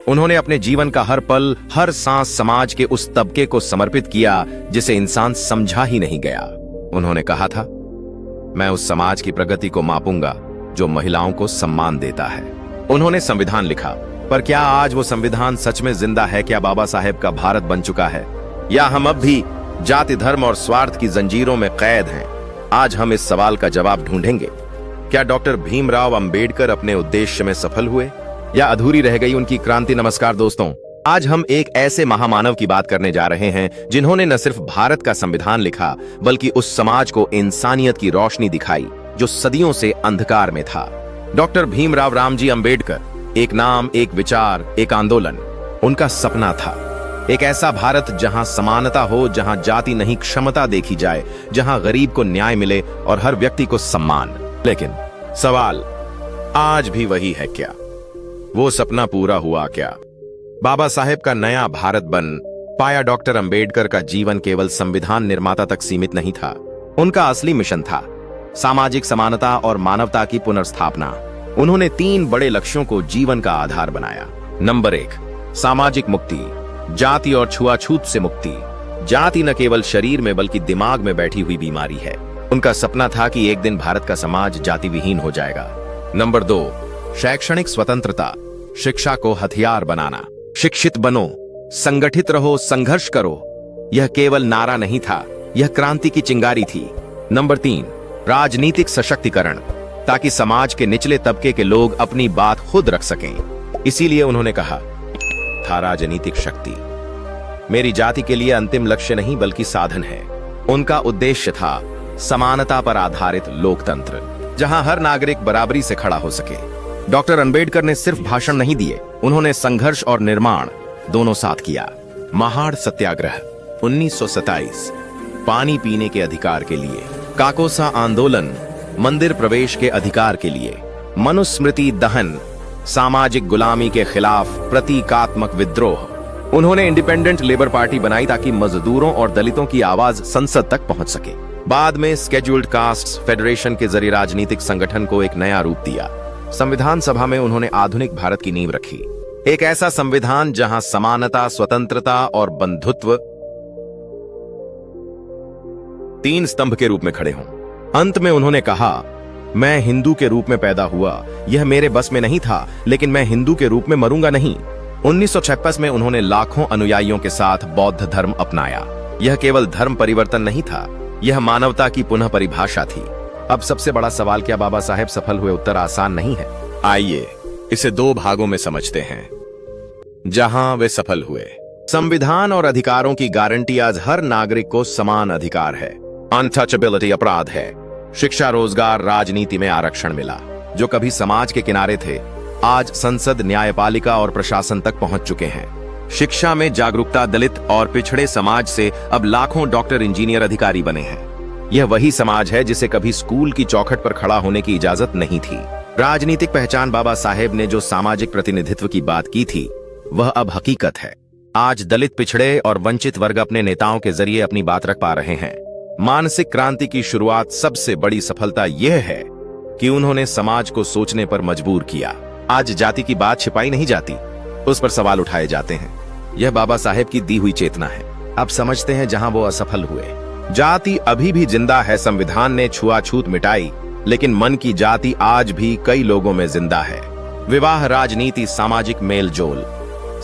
उन्होंने अपने जीवन का हर पल, हर सांस समाज के उस तबके को समर्पित किया जिसे इंसान समझा ही नहीं गया। उन्होंने कहा था, मैं उस समाज की प्रगति को मापूंगा जो महिलाओं को सम्मान देता है। उन्होंने संविधान लिखा, पर क्या आज वो संविधान सच में जिंदा है? क्या बाबा साहेब का भारत बन चुका है, या हम अब भी जाति, धर्म और स्वार्थ की जंजीरों में कैद हैं? आज हम इस सवाल का जवाब ढूंढेंगे। क्या डॉक्टर भीमराव अंबेडकर अपने उद्देश्य में सफल हुए या अधूरी रह गई उनकी क्रांति? नमस्कार दोस्तों, आज हम एक ऐसे महामानव की बात करने जा रहे हैं जिन्होंने न सिर्फ भारत का संविधान लिखा बल्कि उस समाज को इंसानियत की रोशनी दिखाई जो सदियों से अंधकार में था। डॉक्टर भीमराव रामजी अंबेडकर, एक नाम, एक विचार, एक आंदोलन। उनका सपना था एक ऐसा भारत जहां समानता हो, जहां जाति नहीं क्षमता देखी जाए, जहां गरीब को न्याय मिले और हर व्यक्ति को सम्मान। लेकिन सवाल आज भी वही है, क्या वो सपना पूरा हुआ? क्या बाबा साहेब का नया भारत बन पाया? डॉक्टर अंबेडकर का जीवन केवल संविधान निर्माता तक सीमित नहीं था। उनका असली मिशन था सामाजिक समानता और मानवता की पुनर्स्थापना। उन्होंने 3 बड़े लक्ष्यों को जीवन का आधार बनाया। नंबर 1, सामाजिक मुक्ति, जाति और छुआछूत से मुक्ति। जाति न केवल शरीर में बल्कि दिमाग में बैठी हुई बीमारी है। उनका सपना था कि एक दिन भारत का समाज जाति विहीन हो जाएगा। नंबर 2, शैक्षणिक स्वतंत्रता, शिक्षा को हथियार बनाना। शिक्षित बनो, संगठित रहो, संघर्ष करो। यह केवल नारा नहीं था, यह क्रांति की चिंगारी थी। नंबर 3, राजनीतिक सशक्तिकरण, ताकि समाज के निचले तबके के लोग अपनी बात खुद रख सकें। इसीलिए उन्होंने कहा था, राजनीतिक शक्ति मेरी जाति के लिए अंतिम लक्ष्य नहीं बल्कि साधन है। उनका उद्देश्य था समानता पर आधारित लोकतंत्र, जहां हर नागरिक बराबरी से खड़ा हो सके। डॉक्टर अंबेडकर ने सिर्फ भाषण नहीं दिए, उन्होंने संघर्ष और निर्माण दोनों साथ किया। महाड़ सत्याग्रह 1927 पानी पीने के अधिकार के लिए, काकोसा आंदोलन मंदिर प्रवेश के अधिकार के लिए, मनुस्मृति दहन सामाजिक गुलामी के खिलाफ प्रतीकात्मक विद्रोह। उन्होंने इंडिपेंडेंट लेबर पार्टी बनाई ताकि मजदूरों और दलितों की आवाज संसद तक पहुंच सके। बाद में स्केड्यूल्ड कास्ट फेडरेशन के जरिए राजनीतिक संगठन को एक नया रूप दिया। संविधान सभा में उन्होंने आधुनिक भारत की नींव रखी, एक ऐसा संविधान जहां समानता, स्वतंत्रता और बंधुत्व 3 स्तंभ के रूप में खड़े हों। अंत में उन्होंने कहा, मैं हिंदू के रूप में पैदा हुआ, यह मेरे बस में नहीं था, लेकिन मैं हिंदू के रूप में मरूंगा नहीं। 1956 में उन्होंने लाखों अनुयायियों के साथ बौद्ध धर्म अपनाया। यह केवल धर्म परिवर्तन नहीं था, यह मानवता की पुनः परिभाषा थी। अब सबसे बड़ा सवाल, क्या बाबा साहेब सफल हुए? उत्तर आसान नहीं है। आइए इसे 2 भागों में समझते हैं जहां वे सफल हुए। संविधान और अधिकारों की गारंटी आज हर नागरिक को समान अधिकार है। अनटचेबिलिटी अपराध है। शिक्षा, रोजगार, राजनीति में आरक्षण मिला। जो कभी समाज के किनारे थे आज संसद, न्यायपालिका और प्रशासन तक पहुंच चुके हैं। शिक्षा में जागरूकता, दलित और पिछड़े समाज से अब लाखों डॉक्टर, इंजीनियर, अधिकारी बने हैं। यह वही समाज है जिसे कभी स्कूल की चौखट पर खड़ा होने की इजाजत नहीं थी। राजनीतिक पहचान, बाबा साहेब ने जो सामाजिक प्रतिनिधित्व की बात की थी वह अब हकीकत है। आज दलित, पिछड़े और वंचित वर्ग अपने नेताओं के जरिए अपनी बात रख पा रहे हैं। मानसिक क्रांति की शुरुआत, सबसे बड़ी सफलता यह है कि उन्होंने समाज को सोचने पर मजबूर किया। आज जाति की बात छिपाई नहीं जाती, उस पर सवाल उठाए जाते हैं। यह बाबा साहेब की दी हुई चेतना है। अब समझते हैं जहां वो असफल हुए। जाति अभी भी जिंदा है। संविधान ने छुआछूत मिटाई, लेकिन मन की जाति आज भी कई लोगों में जिंदा है। विवाह, राजनीति, सामाजिक मेलजोल,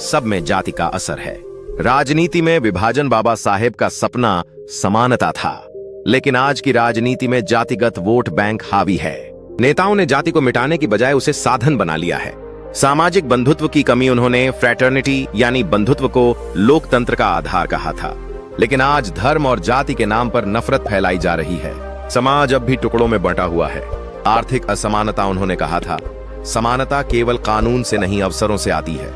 सब में जाति का असर है। राजनीति में विभाजन, बाबा साहेब का सपना समानता था, लेकिन आज की राजनीति में जातिगत वोट बैंक हावी है। नेताओं ने जाति को मिटाने की बजाय उसे साधन बना लिया है। सामाजिक बंधुत्व की कमी, उन्होंने फ्रैटर्निटी यानी बंधुत्व को लोकतंत्र का आधार कहा था, लेकिन आज धर्म और जाति के नाम पर नफरत फैलाई जा रही है। समाज अब भी टुकड़ों में बंटा हुआ है। आर्थिक असमानता, उन्होंने कहा था, समानता केवल कानून से नहीं अवसरों से आती है,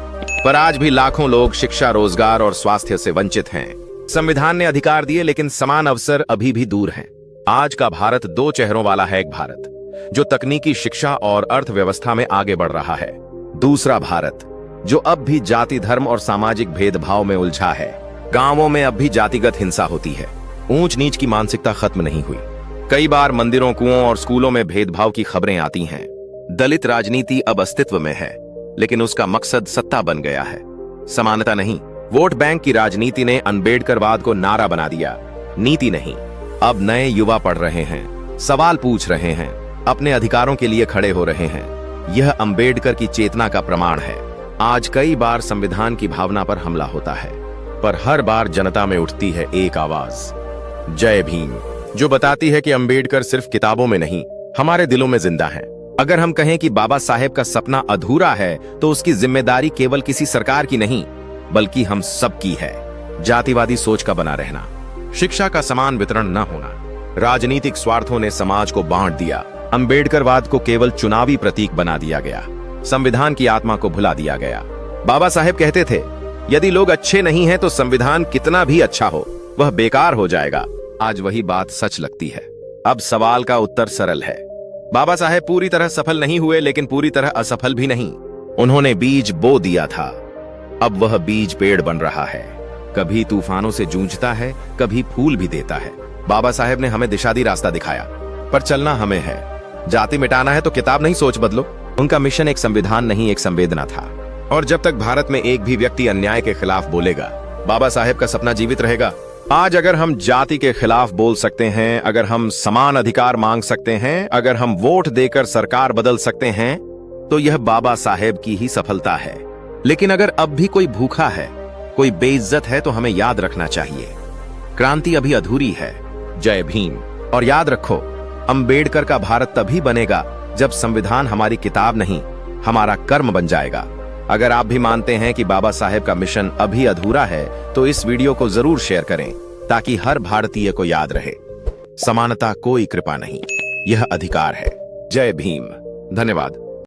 पर आज भी लाखों लोग शिक्षा, रोजगार और स्वास्थ्य से वंचित हैं। संविधान ने अधिकार दिए, लेकिन समान अवसर अभी भी दूर हैं। आज का भारत 2 चेहरों वाला है। एक भारत जो तकनीकी, शिक्षा और अर्थव्यवस्था में आगे बढ़ रहा है। दूसरा भारत जो अब भी जाति, धर्म और सामाजिक भेदभाव में उलझा है। गांवों में अब भी जातिगत हिंसा होती है। ऊंच नीच की मानसिकता खत्म नहीं हुई। कई बार मंदिरों, कुओं और स्कूलों में भेदभाव की खबरें आती हैं। दलित राजनीति अब अस्तित्व में है। लेकिन उसका मकसद सत्ता बन गया है, समानता नहीं। वोट बैंक की राजनीति ने अंबेडकरवाद को नारा बना दिया, नीति नहीं। अब नए युवा पढ़ रहे हैं, सवाल पूछ रहे हैं, अपने अधिकारों के लिए खड़े हो रहे हैं। यह अंबेडकर की चेतना का प्रमाण है। आज कई बार संविधान की भावना पर हमला होता है, पर हर बार जनता में उठती है एक आवाज, जय भीम, जो बताती है कि अंबेडकर सिर्फ किताबों में नहीं, हमारे दिलों में जिंदा है। अगर हम कहें कि बाबा साहेब का सपना अधूरा है, तो उसकी जिम्मेदारी केवल किसी सरकार की नहीं, बल्कि हम सबकी है। जातिवादी सोच का बना रहना, शिक्षा का समान वितरण न होना, राजनीतिक स्वार्थों ने समाज को बांट दिया। अंबेडकरवाद को केवल चुनावी प्रतीक बना दिया गया, संविधान की आत्मा को भुला दिया गया। बाबा साहेब कहते थे, यदि लोग अच्छे नहीं हैं तो संविधान कितना भी अच्छा हो, वह बेकार हो जाएगा। आज वही बात सच लगती है। अब सवाल का उत्तर सरल है। बाबा साहेब पूरी तरह सफल नहीं हुए, लेकिन पूरी तरह असफल भी नहीं। उन्होंने बीज बो दिया था, अब वह बीज पेड़ बन रहा है। कभी तूफानों से जूझता है, कभी फूल भी देता है। बाबा साहेब ने हमें दिशा दी, रास्ता दिखाया, पर चलना हमें है। जाति मिटाना है तो किताब नहीं, सोच बदलो। उनका मिशन एक संविधान नहीं, एक संवेदना था। और जब तक भारत में एक भी व्यक्ति अन्याय के खिलाफ बोलेगा, बाबा साहेब का सपना जीवित रहेगा। आज अगर हम जाति के खिलाफ बोल सकते हैं, अगर हम समान अधिकार मांग सकते हैं, अगर हम वोट देकर सरकार बदल सकते हैं, तो यह बाबा साहेब की ही सफलता है। लेकिन अगर अब भी कोई भूखा है, कोई बेइज्जत है, तो हमें याद रखना चाहिए, क्रांति अभी अधूरी है। जय भीम। और याद रखो, अंबेडकर का भारत तभी बनेगा जब संविधान हमारी किताब नहीं, हमारा कर्म बन जाएगा। अगर आप भी मानते हैं कि बाबा साहेब का मिशन अभी अधूरा है, तो इस वीडियो को जरूर शेयर करें, ताकि हर भारतीय को याद रहे, समानता कोई कृपा नहीं, यह अधिकार है। जय भीम। धन्यवाद।